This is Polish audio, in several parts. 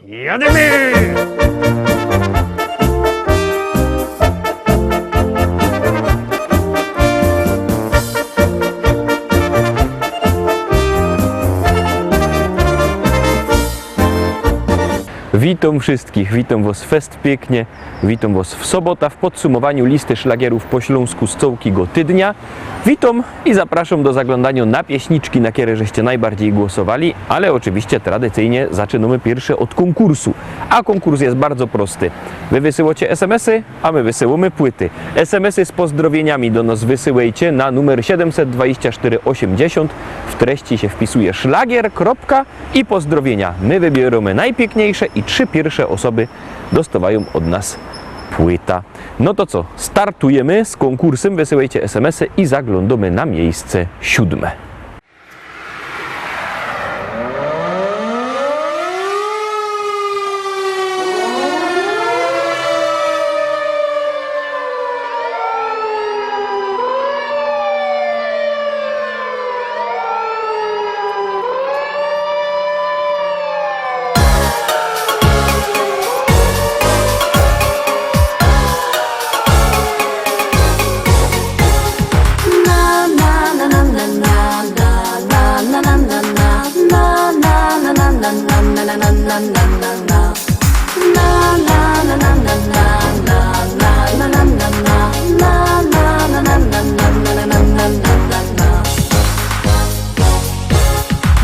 Jademy! Witam wszystkich, witam was fest pięknie, witam was w sobota w podsumowaniu listy szlagierów po śląsku z całego tydnia. Witam i zapraszam do zaglądania na pieśniczki, na które żeście najbardziej głosowali, ale oczywiście tradycyjnie zaczynamy pierwsze od konkursu. A konkurs jest bardzo prosty. Wy wysyłacie SMS-y, a my wysyłamy płyty. SMS-y z pozdrowieniami do nas wysyłajcie na numer 72480. W treści się wpisuje szlagier, kropka i pozdrowienia. My wybieramy najpiękniejsze i 3 pierwsze osoby dostawają od nas płyta. No to co, startujemy z konkursem, wysyłajcie SMS-y i zaglądamy na miejsce 7.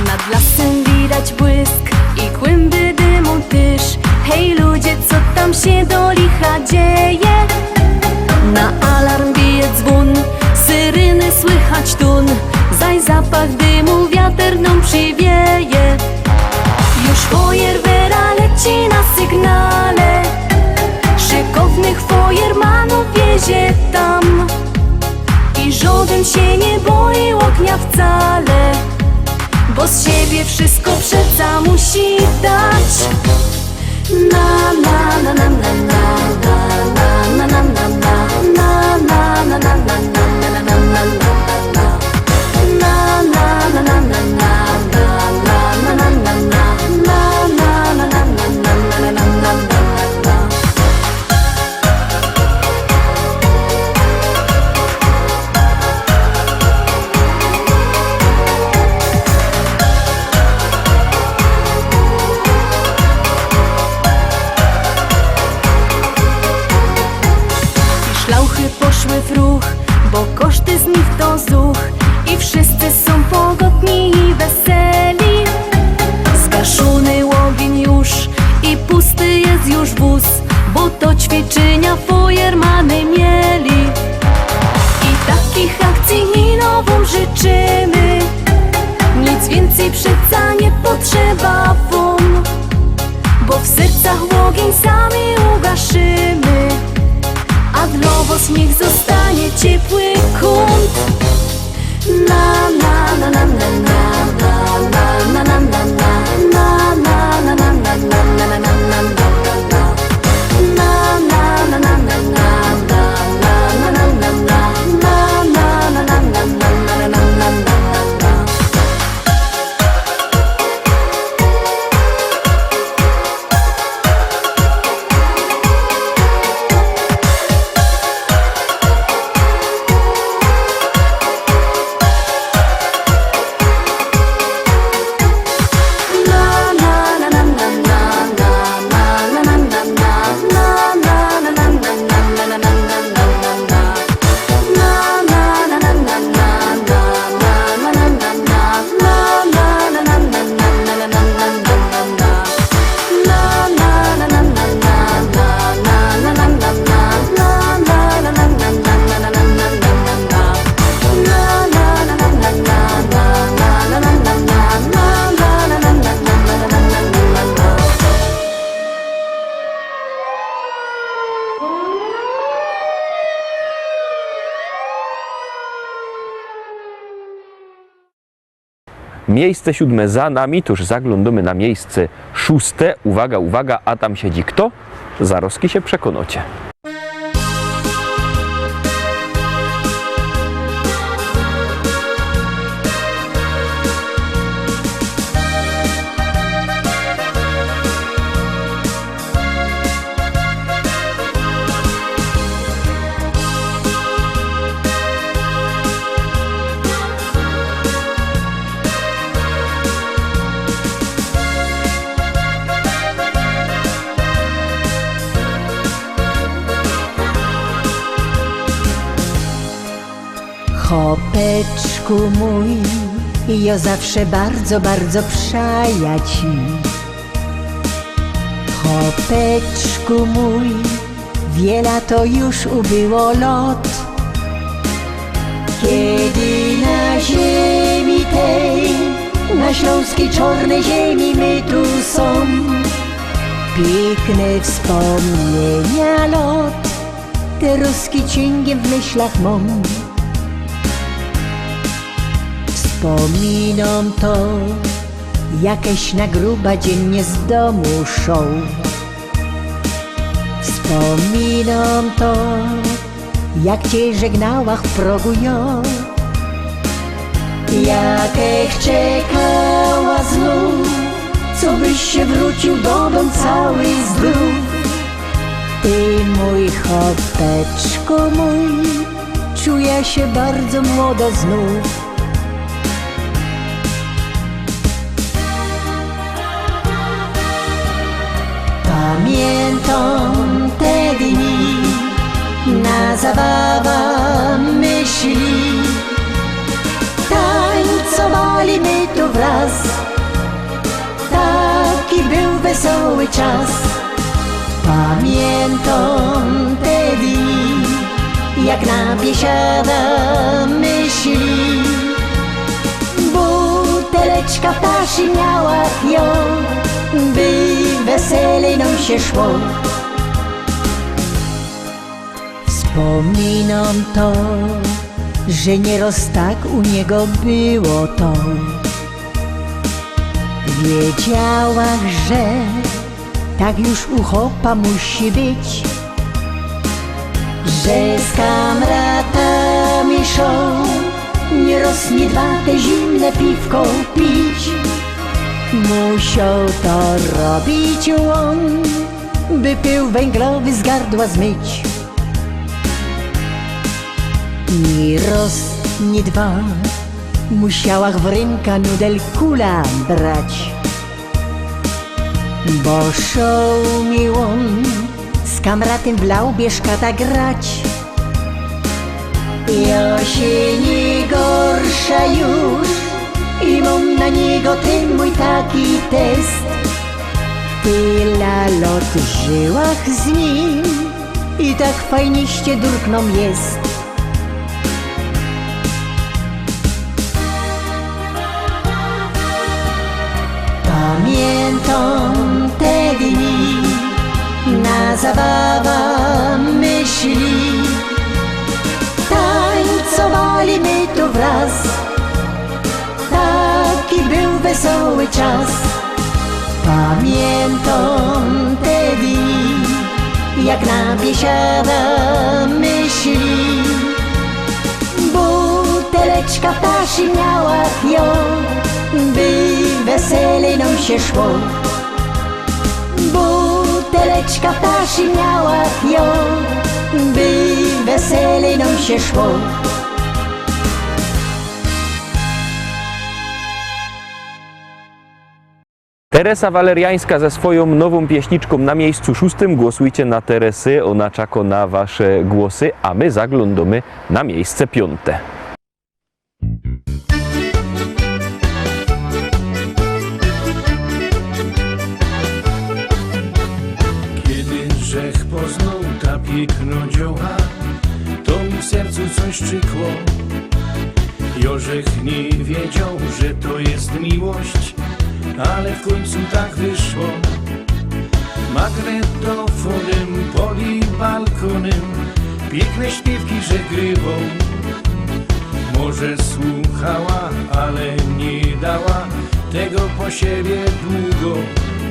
Nad lasem widać błysk i kłęby dymu tyż. Hej ludzie, co tam się do licha dzieje? Na alarm bije dzwon, syreny słychać tun. Zaś zapach dymu wiatr nam przywieje. Już fojerwera leci na sygnale. Szykownych fojermanów wiezie tam. I żaden się nie boi ognia wcale, bo z siebie wszystko przeca musi dać. Na na na na na na na na na na na na na na na na na Szlauchy poszły w ruch, bo koszty z nich to zuch. I wszyscy są pogodni i weseli. Zgaszony ogień już i pusty jest już wóz, bo to ćwiczenia fojermany mieli. I takich akcji i nową życzymy. Nic więcej przeca nie potrzeba wam, bo w sercach ogień sami ugaszymy. A dla was niech zostanie ciepły kąt. Na na na na na na na na na na na na na na na na na na Miejsce 7 za nami, tuż zaglądamy na miejsce 6. Uwaga, uwaga, a tam siedzi kto? Zaraz się przekonacie. Chłopeczku mój, ja zawsze bardzo, bardzo przaja ci. Chłopeczku mój, wiele to już ubyło lot, kiedy na ziemi tej, na śląskiej czarnej ziemi my tu są. Piękne wspomnienia lot, te ruski cięgiem w myślach mam. Wspominam to, jakieś na gruba dziennie z domu szą. Wspominam to, jak cię żegnała w progu ja. Jakech czekała znów, co byś się wrócił do domu cały zdrów. Ty mój chłopeczku mój, czuję się bardzo młodo znów. Pamiętam te dni, na zabawę myśli, tańcowali my tu wraz, taki był wesoły czas. Pamiętam te dni, jak na biesiada myśli, buteleczka w taszy miała ją, by weselej nam się szło. Wspominam to, że nieraz tak u niego było to. Wiedziałach, że tak już u chłopa musi być, że z kamratami szą, nieraz nie dwa te zimne piwko pić. Musiał to robić on, by pył węglowy z gardła zmyć. Ni raz, ni dwa, musiałach w ręka nudel kula brać, bo szał mi on z kamratem w Laubieżkata grać. Ja się nie gorsza już i mam na niego ten mój taki test. Tyle lot żyłach z nim i tak fajniście durkną jest. Pamiętam te dni, na zabawę myśli, tańcowali my tu wraz, taki był wesoły czas. Pamiętam te dni, jak na biesiada myśli, buteleczka w taszy miała ją, by weselej nam się szło. Buteleczka w taszy miała ją, by weselej nam się szło. Teresa Waleriańska ze swoją nową pieśniczką na miejscu 6. Głosujcie na Teresy, ona czeka na wasze głosy, a my zaglądamy na miejsce 5. Grzech poznał ta piękno dzioła, to mi w sercu coś czykło. Jorzech nie wiedział, że to jest miłość, ale w końcu tak wyszło. Magnetofonem pod jej balkonem piękne śpiewki żegrywał. Może słuchała, ale nie dała tego po siebie długo,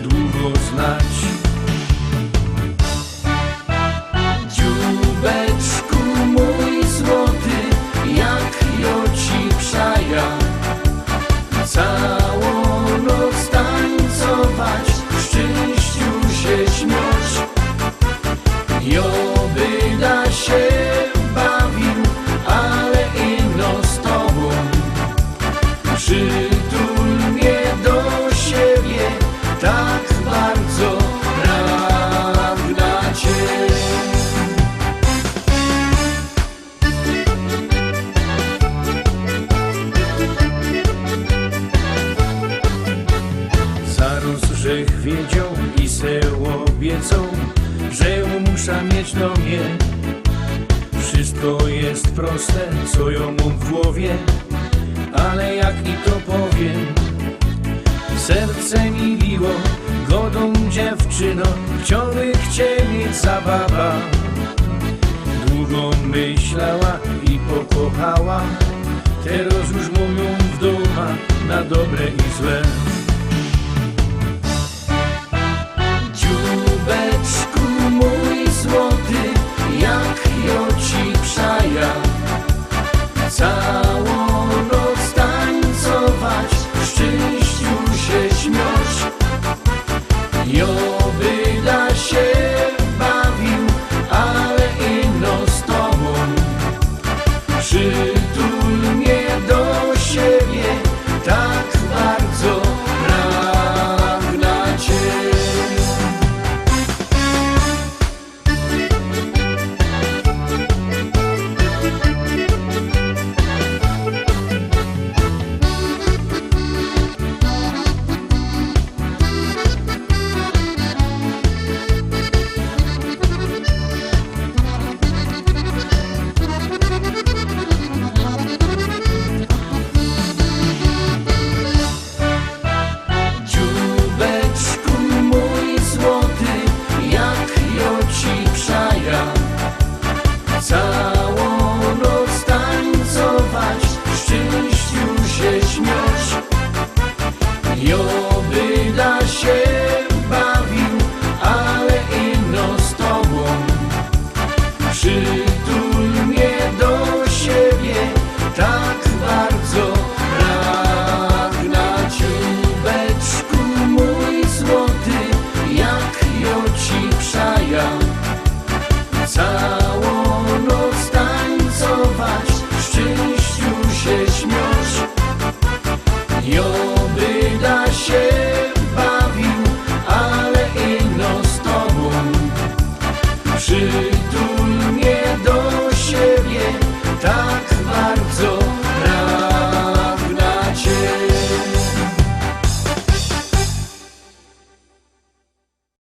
długo znać. Dziubeczku mój złoty, jak ja ci przaja, całą noc tańcować, w szczęściu się śmiać. Jo byda się bawił, ale ino z tobą. Przytul mnie do siebie tak bardzo. se obiecą, że muszę mieć do mnie. Wszystko jest proste, co ją mam w głowie, ale jak i to powiem, serce mi biło, godą dziewczyno, chciałby mieć zabawa. Długo myślała i pokochała, teraz już mówią w doma na dobre i złe. Dziubeczku mój złoty, jak ja ci przaja, całą noc tańcować, w szczęściu się śmiać. Jo by da się bawił, ale ino z tobą. Przytul mnie do siebie, tak bardzo pragnę cię.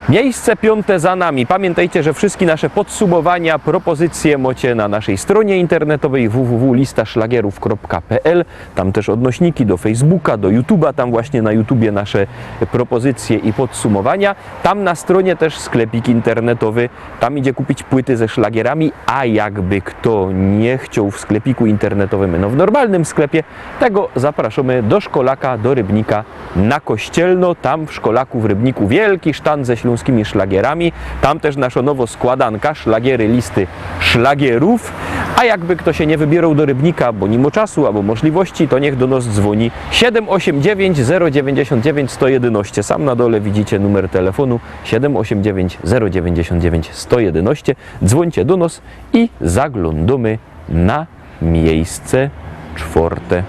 Miejsce 5 za nami. Pamiętajcie, że wszystkie nasze podsumowania, propozycje macie na naszej stronie internetowej www.listaszlagierów.pl. Tam też odnośniki do Facebooka, do YouTube'a. Tam właśnie na YouTubie nasze propozycje i podsumowania. Tam na stronie też sklepik internetowy. Tam idzie kupić płyty ze szlagierami, a jakby kto nie chciał w sklepiku internetowym, no w normalnym sklepie, tego zapraszamy do Szkolaka, do Rybnika na Kościelno. Tam w Szkolaku w Rybniku wielki sztand ze śląskimi szlagierami. Tam też nasza nowo składanka, szlagiery listy szlagierów. A jakby kto się nie wybierał do Rybnika, bo nie ma czasu albo możliwości, to niech do nas dzwoni 789 099 111. Sam na dole widzicie numer telefonu 789 099 111. Dzwońcie do nas i zaglądamy na miejsce 4.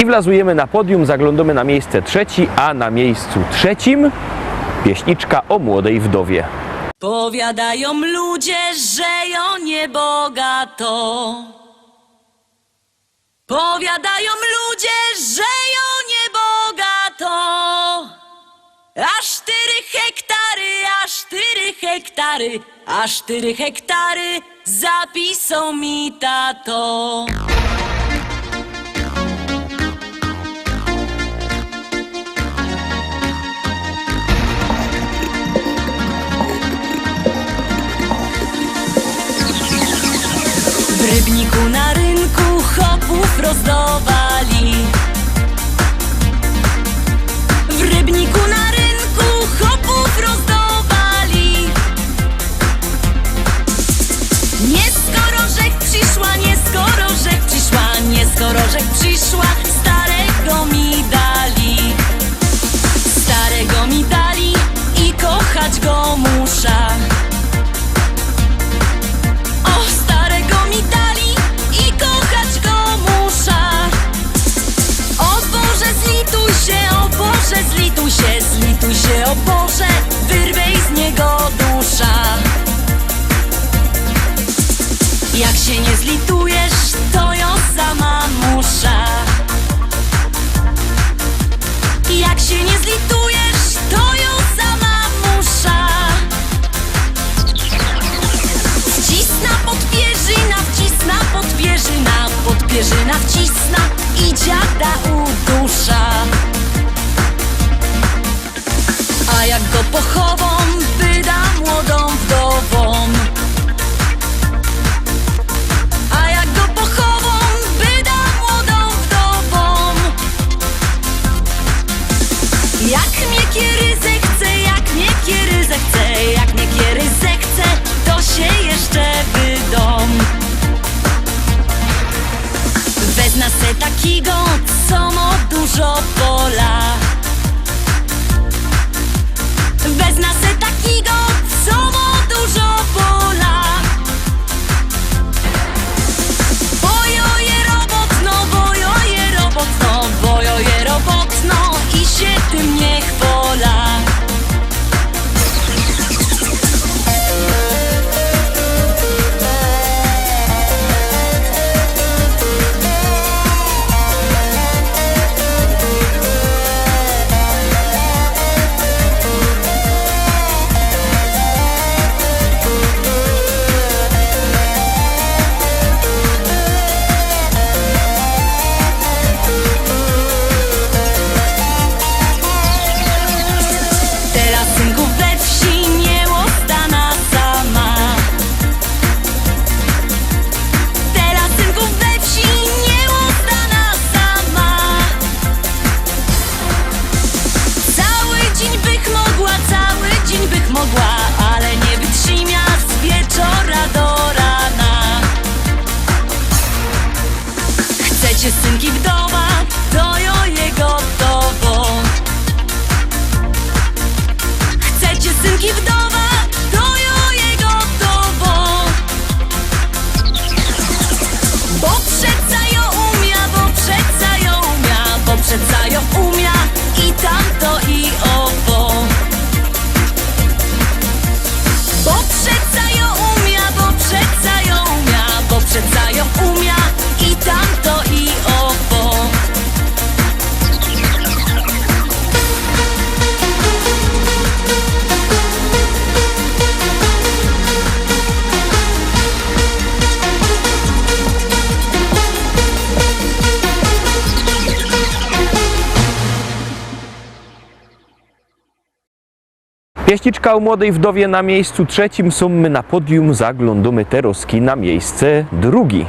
wlazujemy na podium, zaglądamy na miejsce trzeci, a na miejscu trzecim pieśniczka o młodej wdowie. Powiadają ludzie, że ją niebogato. Powiadają ludzie, że ją niebogato. Aż 4 hektary, aż 4 hektary, aż 4 hektary zapisał mi tato. W Rybniku na rynku chopów rozdawali. W Rybniku na rynku chopów rozdawali. Nie skoro rzek przyszła, nie skoro rzek przyszła, nie skoro rzek przyszła, starego mi dali. Starego mi dali i kochać go muszę. Zlituj się, o Boże, wyrwej z niego dusza. Jak się nie zlitujesz, to ją sama muszę. Jak się nie zlitujesz, to ją sama muszę. Wcisna podpierzyna, wcisna podpierzyna, podpierzyna wcisna i dziada udusza. A jak go pochową, wyda młodą wdową. A jak go pochową, wyda młodą wdową. Jak mnie kieryzę chce, jak mnie kieryzę chce, jak mnie kieryzę chce, to się jeszcze wydom. Wezna se takiego, co ma dużo pola. Wezna se takiego, co ma dużo pola. Bojoje robotno, bojoje robotno, bojoje robotno i się tym nie chwola. Ale nie wytrzyma z wieczora do rana. Chcecie synki wdowa, to ją jego wdową. Chcecie synki wdowa, to ją jego wdową. Bo przeca ją umia, bo przeca ją umia, bo przeca ją umia i tamto i owo. Bo przeca ją umia, bo przeca ją umia, bo przeca ją umia i tamto i owo. Pieśniczka o młodej wdowie na miejscu trzecim, są my na podium, zaglądamy teroski na miejsce drugi.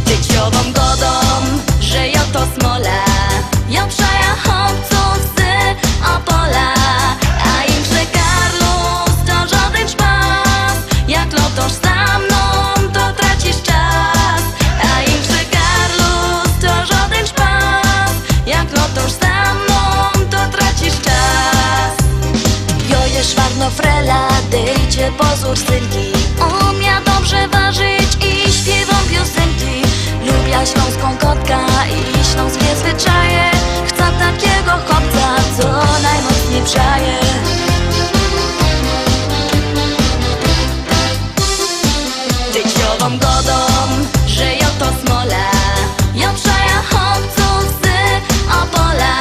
Dzieciową godą, że jo to smola, jo przeja chłopców z Opola. Jak lotosz za mną, to tracisz czas. się pozór synki. Umia dobrze ważyć i śpiewam piosenki. Lubię śląską kotka i śląskie zwyczaje. Chcę takiego chłopca, co najmocniej przaje. Tyciową godą, że jo to smola. Ja przaja chłopców z Opola.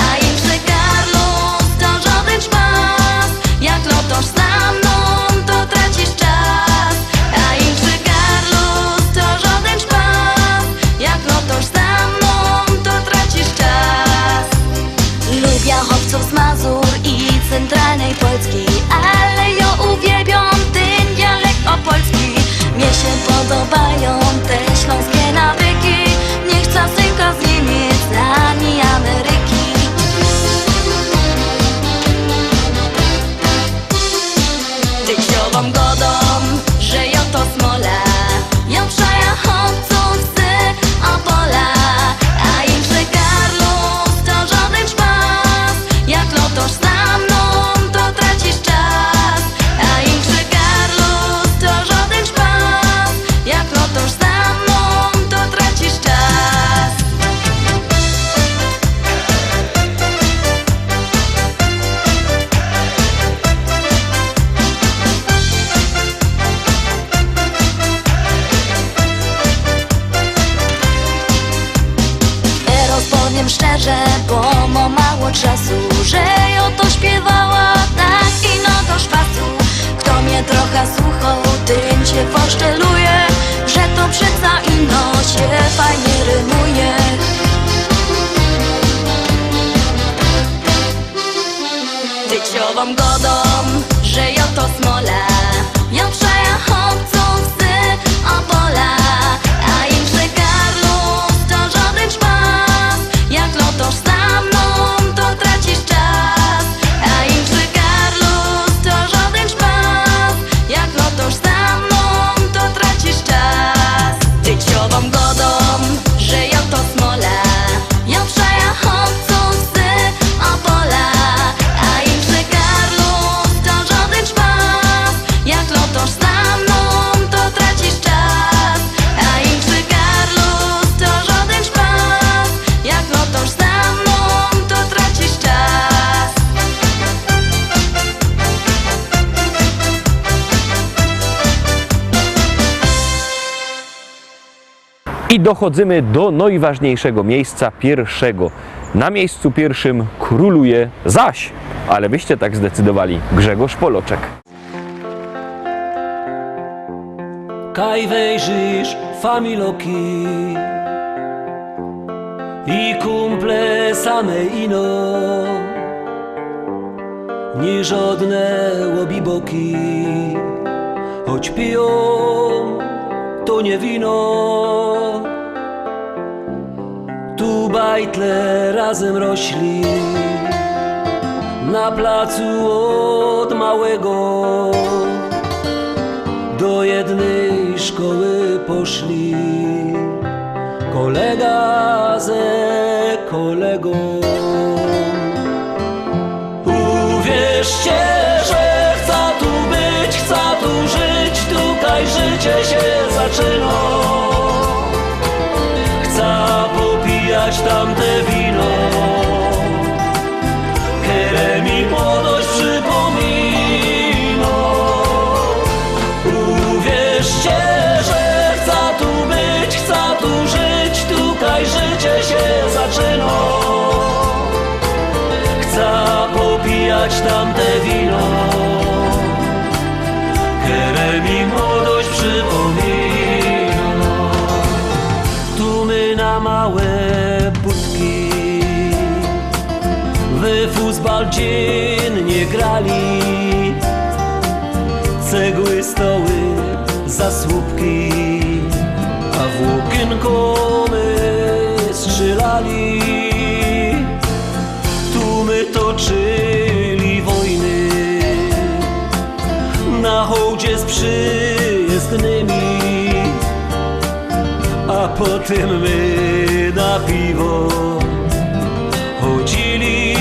A im że Karlus to żaden szpas. Jak lotosz za mną, to tracisz czas. A im że Karlus to żaden szpas. Jak lotosz za mną, to tracisz czas. Lubię chłopców z Mazur i centralnej Polski, ale ja uwielbiam ten dialekt opolski. Mnie się podobają te śląskie nawyki. Nie chcę synka z Niemiec ani Ameryki. Tyciową godą, że ja to smola. Ja przaja chłopców z Opola. A im że Karlus to żaden szpas. Jak lotosz za mną, to tracisz czas. A im że Karlus to żaden szpas. Jak lotosz za mną, to tracisz czas. Rozpowiem szczerze, bo mam mało czasu, że ja to śpiewała tak ino do szpasu. Kto mnie trochę słuchał, tym cię poszczeluje, że to przeca ino się fajnie rymuje. Tyciową godą, że ja to smola. Ja przaja chłopców z Opola. A im że Karlus to żaden szpas. Jak lotosz za mną, to tracisz czas. A im że Karlus to żaden szpas. Jak lotosz za mną, to tracisz czas. Tyciową godą, że ja to smola. Ja przaja chłopców z Opola. A im że Karlus to żaden szpas. Jak lotosz za mną, to tracisz czas. A im że Karlus to żaden szpas. Jak lotosz za mną, to tracisz czas. I dochodzimy do najważniejszego miejsca, pierwszego. Na miejscu pierwszym króluje zaś, ale wyście tak zdecydowali, Grzegorz Poloczek. Kaj wejrzysz familoki i kumple same ino, nie żadne łobiboki, choć piją to nie wino. Tu bajtle razem rośli, na placu od małego do jednej szkoły poszli, kolega ze kolegą. Uwierzcie, że chcę tu być, chcę tu żyć, tutaj życie się zaczyna. Chcę popijać tamte wino, które mi młodość przypomina. Uwierzcie, że chcę tu być, chcę tu żyć, tutaj życie się zaczyna. Chcę popijać tamte wino, które mi młodość przypomina. Tu my na małe budki w futbal dziennie grali, cegły, stoły, zasłupki, a włókienko my strzelali. Tu my toczyli wojny na hołdzie z przyjezdnymi, a potem my na piwo chodzili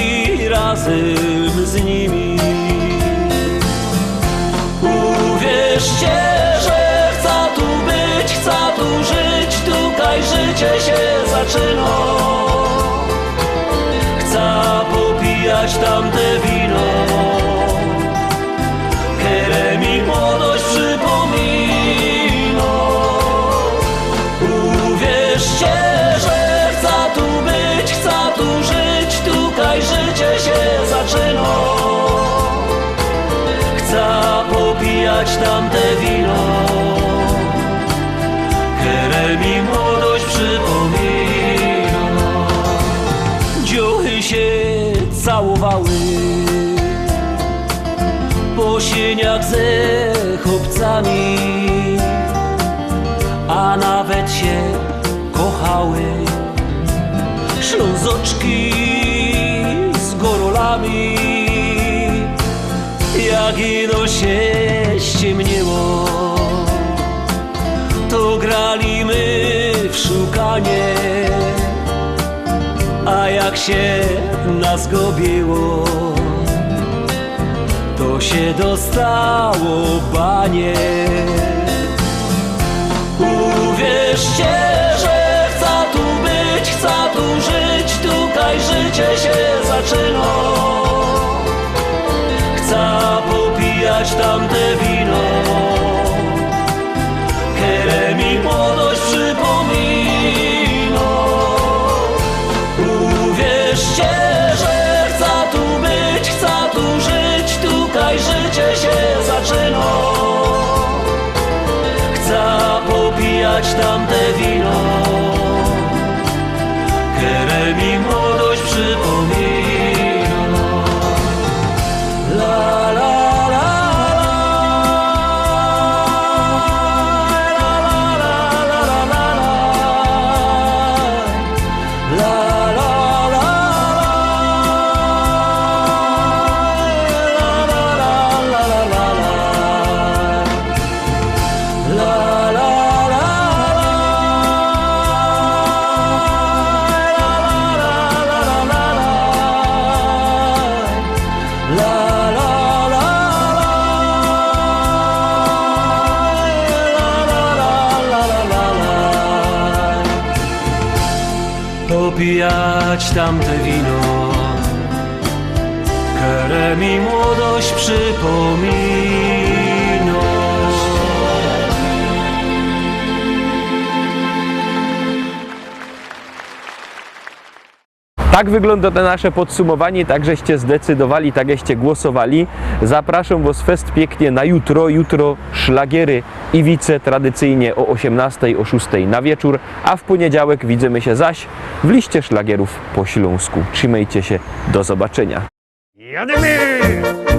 razem z nimi. Uwierzcie, że chcę tu być, chcę tu żyć, tutaj życie się zaczyna. Chcę popijać tamte wino, które mi młodość przypomina. Uwierzcie, że chcę tu być, chcę tu żyć, tutaj życie się zaczyna. Chcę popijać tamte wino, które mi młodość przypomina. Dziuchy się całowały po sieniach ze chłopcami, a nawet się kochały ślązoczki z gorolami. Jak ino się ściemniło, to graliśmy w szukanie, a jak się nas gobiło, to się dostało banie. Uwierzcie, że chcę tu być, chcę tu żyć, tutaj życie się zaczyna. Chcę popijać tamte wino, które mi młodość przypomina. Uwierzcie, że chcę tu być, chcę tu żyć, tutaj życie się zaczyna. Chcę popijać tamte wino, które mi młodość przypomina. La la la popijać tamte wino, które mi młodość przypomina. Tak wygląda to nasze podsumowanie, tak żeście zdecydowali, tak żeście głosowali. Zapraszam Was fest pięknie na jutro. Jutro szlagiery Iwice tradycyjnie o 18, o 6 na wieczór, a w poniedziałek widzimy się zaś w liście szlagierów po śląsku. Trzymajcie się, do zobaczenia. Jadymy!